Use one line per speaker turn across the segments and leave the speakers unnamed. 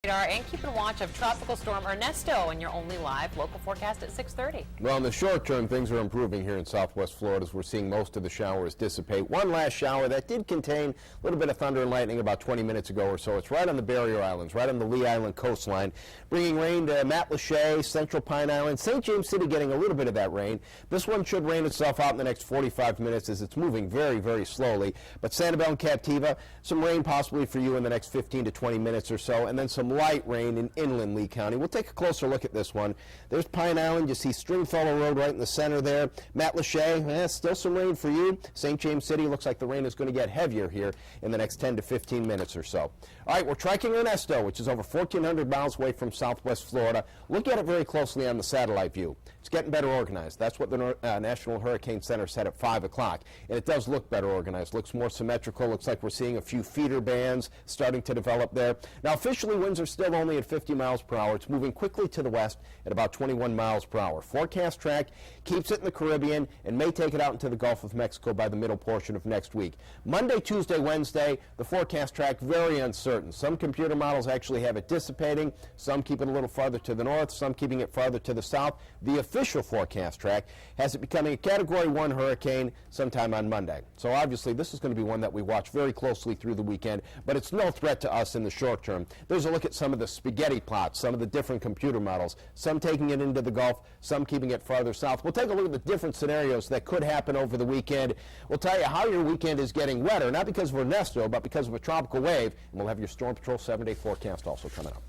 radar and keeping watch of Tropical Storm Ernesto in your only live local forecast at 6:30.
Well, in the short term, things are improving here in Southwest Florida as we're seeing most of the showers dissipate. One last shower that did contain a little bit of thunder and lightning about 20 minutes ago or so. It's right on the barrier islands, right on the Lee Island coastline, bringing rain to Matlacha, Central Pine Island, St. James City getting a little bit of that rain. This one should rain itself out in the next 45 minutes as it's moving very, very slowly. But Sanibel and Captiva, some rain possibly for you in the next 15 to 20 minutes or so, and then some light rain in inland Lee County. We'll take a closer look at this one. There's Pine Island. You see Stringfellow Road right in the center there. Matlacha, still some rain for you. St. James City looks like the rain is going to get heavier here in the next 10 to 15 minutes or so. All right, we're tracking Ernesto, which is over 1,400 miles away from Southwest Florida. Look at it very closely on the satellite view. It's getting better organized. That's what the National Hurricane Center said at 5 o'clock. And it does look better organized. Looks more symmetrical. Looks like we're seeing a few feeder bands starting to develop there. Now, officially, winds are still only at 50 miles per hour. It's moving quickly to the west at about 21 miles per hour. Forecast track keeps it in the Caribbean and may take it out into the Gulf of Mexico by the middle portion of next week. Monday, Tuesday, Wednesday, the forecast track very uncertain. Some computer models actually have it dissipating. Some keep it a little farther to the north. Some keeping it farther to the south. The official forecast track has it becoming a Category 1 hurricane sometime on Monday. So obviously this is going to be one that we watch very closely through the weekend, but it's no threat to us in the short term. There's a look at some of the spaghetti plots, some of the different computer models, some taking it into the Gulf, some keeping it farther south. We'll take a look at the different scenarios that could happen over the weekend. We'll tell you how your weekend is getting wetter, not because of Ernesto, but because of a tropical wave, and we'll have your Storm Patrol 7-day forecast also coming up.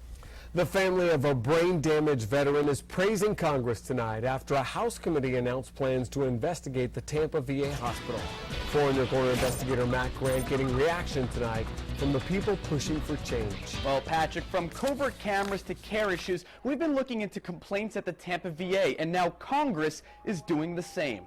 The family of a brain-damaged veteran is praising Congress tonight after a House committee announced plans to investigate the Tampa VA hospital. 4 in Your Corner investigator Matt Grant getting reaction tonight from the people pushing for change.
Well, Patrick, from covert cameras to care issues, we've been looking into complaints at the Tampa VA, and now Congress is doing the same.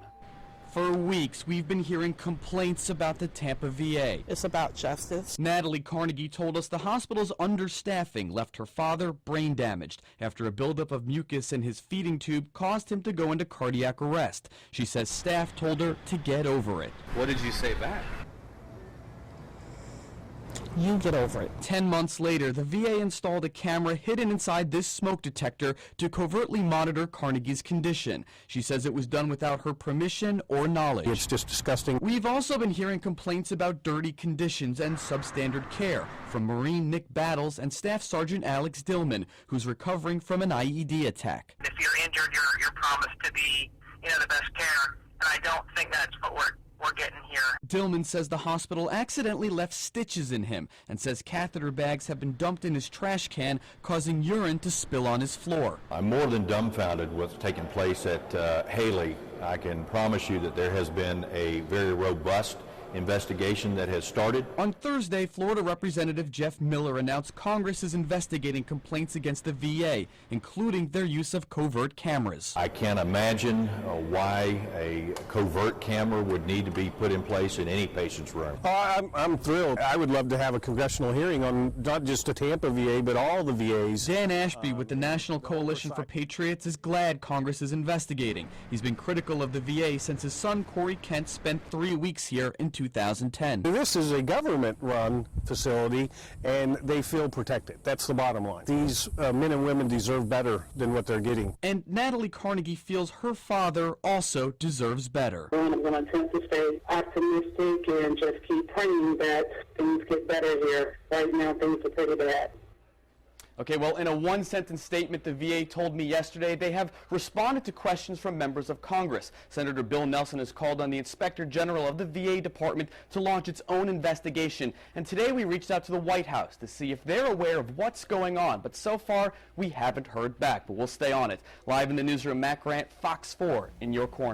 For weeks, we've been hearing complaints about the Tampa VA.
It's about justice.
Natalie Carnegie told us the hospital's understaffing left her father brain damaged after a buildup of mucus in his feeding tube caused him to go into cardiac arrest. She says staff told her to get over it.
What did you say back?
You get over it.
10 months later, the VA installed a camera hidden inside this smoke detector to covertly monitor Carnegie's condition. She says it was done without her permission or knowledge.
It's just disgusting.
We've also been hearing complaints about dirty conditions and substandard care from Marine Nick Battles and Staff Sergeant Alex Dillman, who's recovering from an IED attack.
If you're injured, you're promised to be, the best care, and I don't think that's what we're getting here.
Dillman says the hospital accidentally left stitches in him and says catheter bags have been dumped in his trash can, causing urine to spill on his floor.
I'm more than dumbfounded with what's taking place at Haley. I can promise you that there has been a very robust investigation that has started.
On Thursday, Florida Representative Jeff Miller announced Congress is investigating complaints against the VA, including their use of covert cameras.
I can't imagine why a covert camera would need to be put in place in any patient's room.
I'm thrilled. I would love to have a congressional hearing on not just the Tampa VA, but all the VAs.
Dan Ashby with the National Coalition for Patriots is glad Congress is investigating. He's been critical of the VA since his son Corey Kent spent 3 weeks here in 2010.
This is a government-run facility, and they feel protected. That's the bottom line. These men and women deserve better than what they're getting.
And Natalie Carnegie feels her father also deserves better.
I'm going to attempt to stay optimistic and just keep praying that things get better here. Right now, things are pretty bad.
Okay, well, in a one-sentence statement, the VA told me yesterday they have responded to questions from members of Congress. Senator Bill Nelson has called on the Inspector General of the VA Department to launch its own investigation. And today we reached out to the White House to see if they're aware of what's going on. But so far, we haven't heard back, but we'll stay on it. Live in the newsroom, Matt Grant, Fox 4 in your corner.